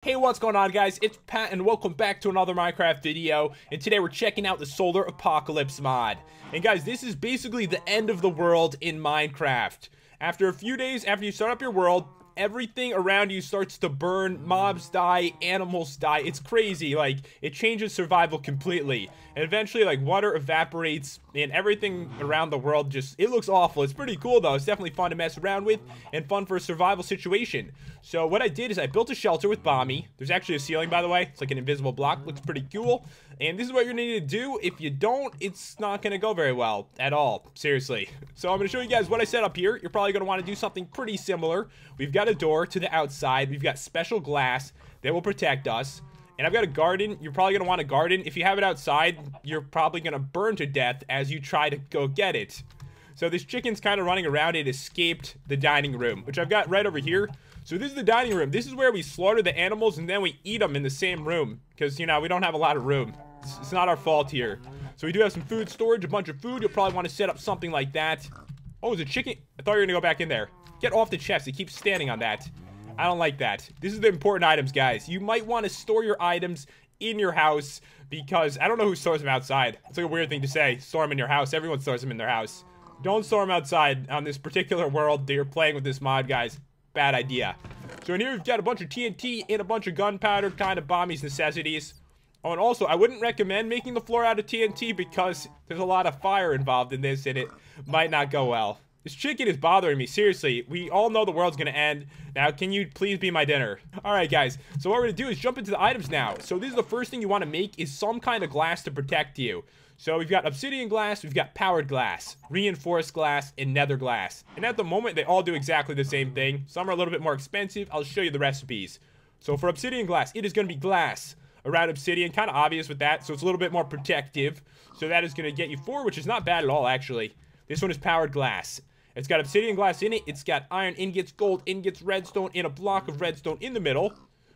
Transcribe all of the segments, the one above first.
Hey, what's going on, guys? It's Pat and welcome back to another Minecraft video, and today we're checking out the Solar Apocalypse mod. And guys, this is basically the end of the world in Minecraft. After a few days after you start up your world, everything around you starts to burn, mobs die, animals die. It's crazy. Like, it changes survival completely. And eventually, like, water evaporates and everything around the world just, it looks awful. It's pretty cool though. It's definitely fun to mess around with and fun for a survival situation. So what I did is I built a shelter with Biome. There's actually a ceiling, by the way. It's like an invisible block. Looks pretty cool. And this is what you're gonna need to do. If you don't, it's not gonna go very well at all. Seriously. So I'm gonna show you guys what I set up here. You're probably gonna want to do something pretty similar. We've got a door to the outside. We've got special glass that will protect us. And I've got a garden. You're probably going to want a garden. If you have it outside, you're probably going to burn to death as you try to go get it. So this chicken's kind of running around. It escaped the dining room, which I've got right over here. So this is the dining room. This is where we slaughter the animals and then we eat them in the same room. Because, you know, we don't have a lot of room. It's not our fault here. So we do have some food storage, a bunch of food. You'll probably want to set up something like that. Oh, is it chicken? I thought you were going to go back in there. Get off the chest. It keeps standing on that. I don't like that. This is the important items, guys. You might want to store your items in your house because I don't know who stores them outside. It's like a weird thing to say. Store them in your house. Everyone stores them in their house. Don't store them outside on this particular world that you're playing with this mod, guys. Bad idea. So in here, we've got a bunch of TNT and a bunch of gunpowder, kind of Biome's necessities. Oh, and also, I wouldn't recommend making the floor out of TNT because there's a lot of fire involved in this and it might not go well. This chicken is bothering me, seriously. We all know the world's gonna end. Now, can you please be my dinner? Alright, guys. So what we're gonna do is jump into the items now. So this is the first thing you want to make is some kind of glass to protect you. So we've got obsidian glass, we've got powered glass, reinforced glass, and nether glass. And at the moment, they all do exactly the same thing. Some are a little bit more expensive. I'll show you the recipes. So for obsidian glass, it is gonna be glass around obsidian. Kind of obvious with that, so it's a little bit more protective. So that is gonna get you 4, which is not bad at all, actually. This one is powered glass. It's got obsidian glass in it. It's got iron ingots, gold ingots, redstone, and a block of redstone in the middle.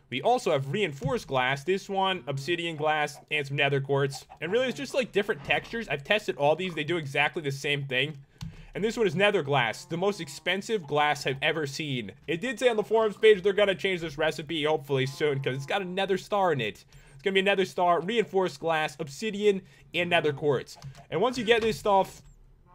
We also have reinforced glass. This one, obsidian glass, and some nether quartz. And really, it's just like different textures. I've tested all these. They do exactly the same thing. And this one is nether glass, the most expensive glass I've ever seen. It did say on the forums page they're going to change this recipe hopefully soon because it's got a nether star in it. It's going to be a nether star, reinforced glass, obsidian, and nether quartz. And once you get this stuff,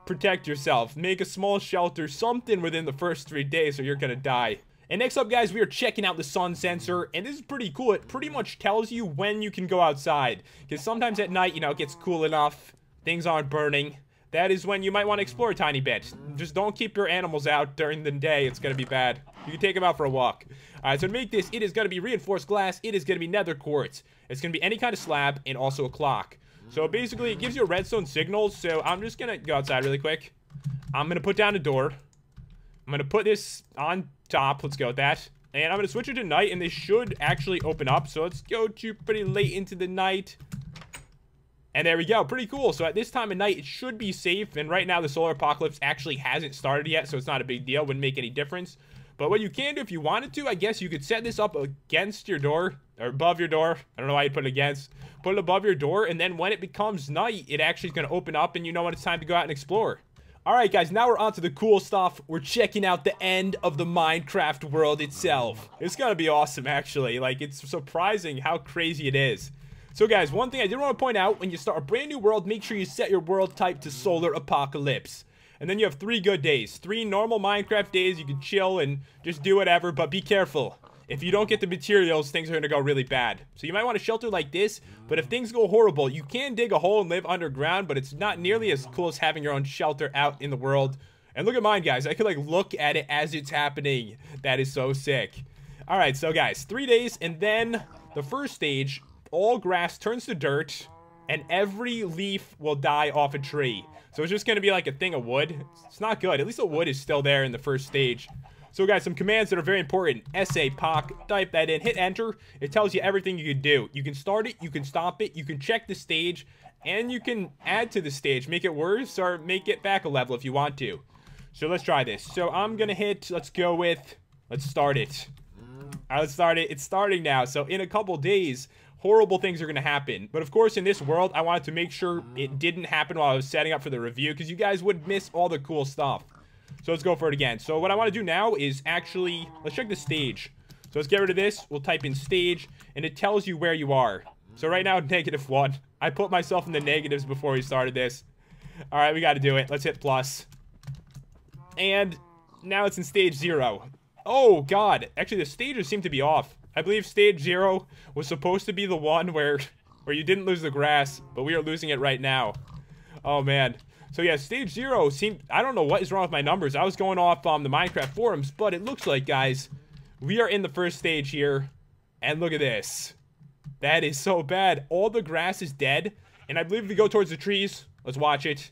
protect yourself. Make a small shelter, something within the first 3 days or you're gonna die. And next up, guys, we are checking out the sun sensor. And this is pretty cool. It pretty much tells you when you can go outside. Because sometimes at night, you know, it gets cool enough. Things aren't burning. That is when you might want to explore a tiny bit. Just don't keep your animals out during the day. It's gonna be bad. You can take them out for a walk. Alright, so to make this, it is gonna be reinforced glass. It is gonna be nether quartz. It's gonna be any kind of slab and also a clock. So basically, it gives you a redstone signal. So I'm just going to go outside really quick. I'm going to put down a door. I'm going to put this on top. Let's go with that. And I'm going to switch it to night. And they should actually open up. So let's go to pretty late into the night. And there we go. Pretty cool. So at this time of night, it should be safe. And right now, the solar apocalypse actually hasn't started yet. So it's not a big deal. Wouldn't make any difference. But what you can do if you wanted to, I guess you could set this up against your door. Or above your door. I don't know why you'd put it against. Put it above your door, and then when it becomes night, it actually is going to open up, and you know when it's time to go out and explore. Alright, guys, now we're on to the cool stuff. We're checking out the end of the Minecraft world itself. It's going to be awesome, actually. Like, it's surprising how crazy it is. So, guys, one thing I did want to point out, when you start a brand new world, make sure you set your world type to Solar Apocalypse. And then you have 3 good days. 3 normal Minecraft days. You can chill and just do whatever, but be careful. If you don't get the materials, things are going to go really bad. So you might want a shelter like this, but if things go horrible, you can dig a hole and live underground, but it's not nearly as cool as having your own shelter out in the world. And look at mine, guys. I could, like, look at it as it's happening. That is so sick. Alright, so, guys, 3 days, and then the first stage, all grass turns to dirt, and every leaf will die off a tree. So it's just going to be like a thing of wood. It's not good. At least the wood is still there in the first stage. So, guys, some commands that are very important. SAPOC, type that in, hit enter. It tells you everything you can do. You can start it, you can stop it, you can check the stage, and you can add to the stage. Make it worse or make it back a level if you want to. So, let's try this. So, I'm going to hit, let's go with, let's start it. Alright, let's start it. It's starting now. So, in a couple days, horrible things are going to happen. But, of course, in this world, I wanted to make sure it didn't happen while I was setting up for the review because you guys would miss all the cool stuff. So let's go for it again. So what I want to do now is actually, let's check the stage. So let's get rid of this. We'll type in stage, and it tells you where you are. So right now, -1. I put myself in the negatives before we started this. All right, we got to do it. Let's hit plus. And now it's in stage 0. Oh, God. Actually, the stages seem to be off. I believe stage 0 was supposed to be the one where you didn't lose the grass, but we are losing it right now. Oh, man. So, yeah, stage 0 seemed... I don't know what is wrong with my numbers. I was going off the Minecraft forums, but it looks like, guys, we are in the first stage here. And look at this. That is so bad. All the grass is dead. And I believe if we go towards the trees, let's watch it.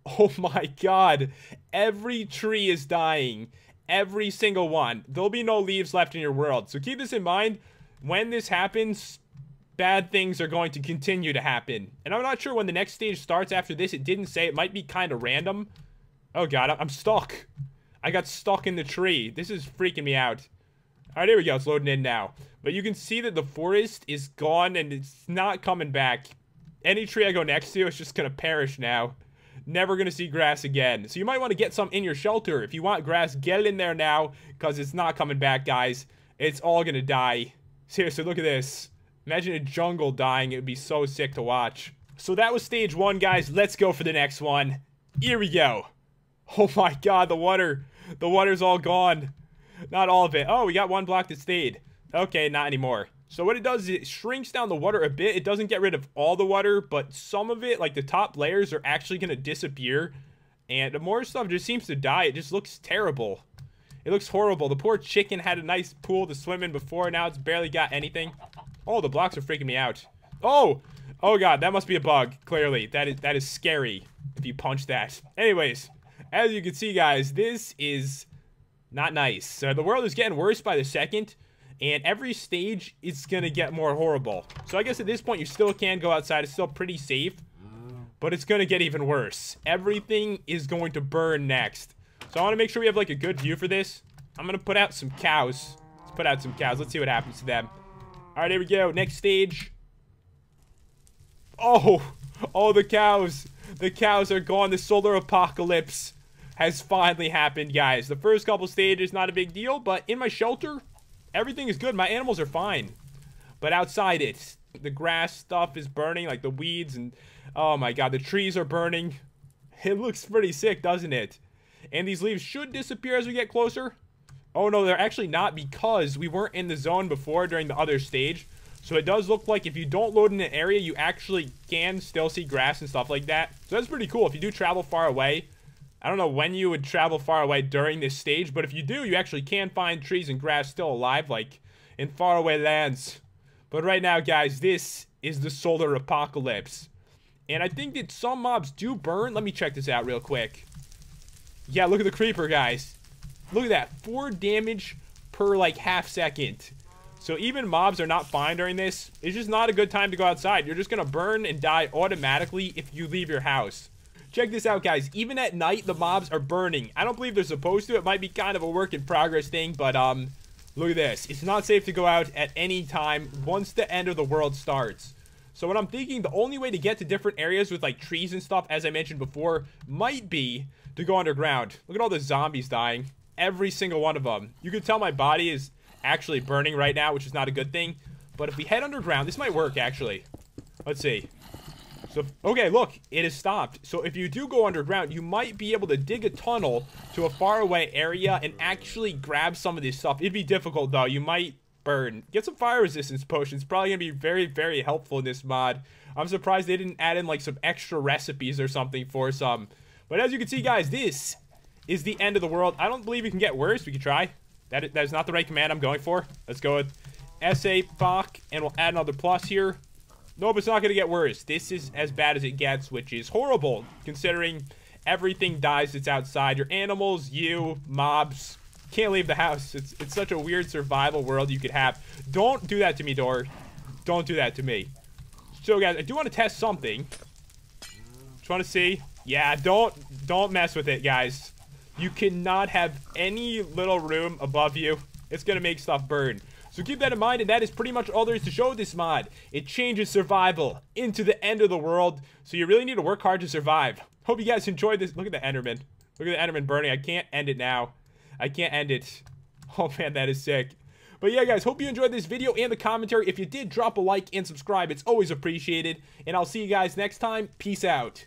Oh, my God. Every tree is dying. Every single one. There'll be no leaves left in your world. So keep this in mind. When this happens, bad things are going to continue to happen. And I'm not sure when the next stage starts after this. It didn't say. It might be kind of random. Oh, God. I'm stuck. I got stuck in the tree. This is freaking me out. All right, here we go. It's loading in now. But you can see that the forest is gone and it's not coming back. Any tree I go next to is just going to perish now. Never going to see grass again. So you might want to get some in your shelter. If you want grass, get it in there now because it's not coming back, guys. It's all going to die. Seriously, look at this. Imagine a jungle dying. It would be so sick to watch. So that was stage 1, guys. Let's go for the next one. Here we go. Oh my God, the water. The water's all gone. Not all of it. Oh, we got one block that stayed. Okay, not anymore. So what it does is it shrinks down the water a bit. It doesn't get rid of all the water, but some of it, like the top layers, are actually going to disappear. And the more stuff just seems to die. It just looks terrible. It looks horrible. The poor chicken had a nice pool to swim in before. Now it's barely got anything. Oh, the blocks are freaking me out. Oh! Oh, God. That must be a bug, clearly. That is scary if you punch that. Anyways, as you can see, guys, this is not nice. So the world is getting worse by the second. And every stage is going to get more horrible. So I guess at this point, you still can go outside. It's still pretty safe. But it's going to get even worse. Everything is going to burn next. So I want to make sure we have, like, a good view for this. I'm going to put out some cows. Let's put out some cows. Let's see what happens to them. All right, here we go. Next stage. Oh. Oh, the cows. The cows are gone. The solar apocalypse has finally happened, guys. The first couple stages, not a big deal. But in my shelter... everything is good. My animals are fine. But outside it, the grass stuff is burning, like the weeds, and oh my God, the trees are burning. It looks pretty sick, doesn't it? And these leaves should disappear as we get closer. Oh no, they're actually not because we weren't in the zone before during the other stage. So it does look like if you don't load in an area, you actually can still see grass and stuff like that. So that's pretty cool. If you do travel far away, I don't know when you would travel far away during this stage, but if you do, you actually can find trees and grass still alive, like in faraway lands. But right now, guys, this is the solar apocalypse. And I think that some mobs do burn. Let me check this out real quick. Yeah, look at the creeper, guys. Look at that. 4 damage per, like, half second. So even mobs are not fine during this. It's just not a good time to go outside. You're just going to burn and die automatically if you leave your house. Check this out, guys. Even at night, the mobs are burning. I don't believe they're supposed to. It might be kind of a work in progress thing, but look at this. It's not safe to go out at any time once the end of the world starts. So what I'm thinking, the only way to get to different areas with like trees and stuff, as I mentioned before, might be to go underground. Look at all the zombies dying. Every single one of them. You can tell my body is actually burning right now, which is not a good thing. But if we head underground, this might work, actually. Let's see. So, okay, look, it has stopped. So if you do go underground, you might be able to dig a tunnel to a faraway area and actually grab some of this stuff. It'd be difficult, though. You might burn. Get some fire resistance potions. Probably going to be very, very helpful in this mod. I'm surprised they didn't add in, like, some extra recipes or something for some. But as you can see, guys, this is the end of the world. I don't believe it can get worse. We could try. That is not the right command I'm going for. Let's go with SA-POC, and we'll add another plus here. Nope, it's not going to get worse. This is as bad as it gets, which is horrible, considering everything dies that's outside. Your animals, you, mobs, can't leave the house. It's such a weird survival world you could have. Don't do that to me, Door. Don't do that to me. So, guys, I do want to test something. Just want to see. Yeah, don't mess with it, guys. You cannot have any little room above you. It's going to make stuff burn. So keep that in mind, and that is pretty much all there is to show this mod. It changes survival into the end of the world, so you really need to work hard to survive. Hope you guys enjoyed this. Look at the Enderman. Look at the Enderman burning. I can't end it now. I can't end it. Oh man, that is sick. But yeah, guys, hope you enjoyed this video and the commentary. If you did, drop a like and subscribe. It's always appreciated. And I'll see you guys next time. Peace out.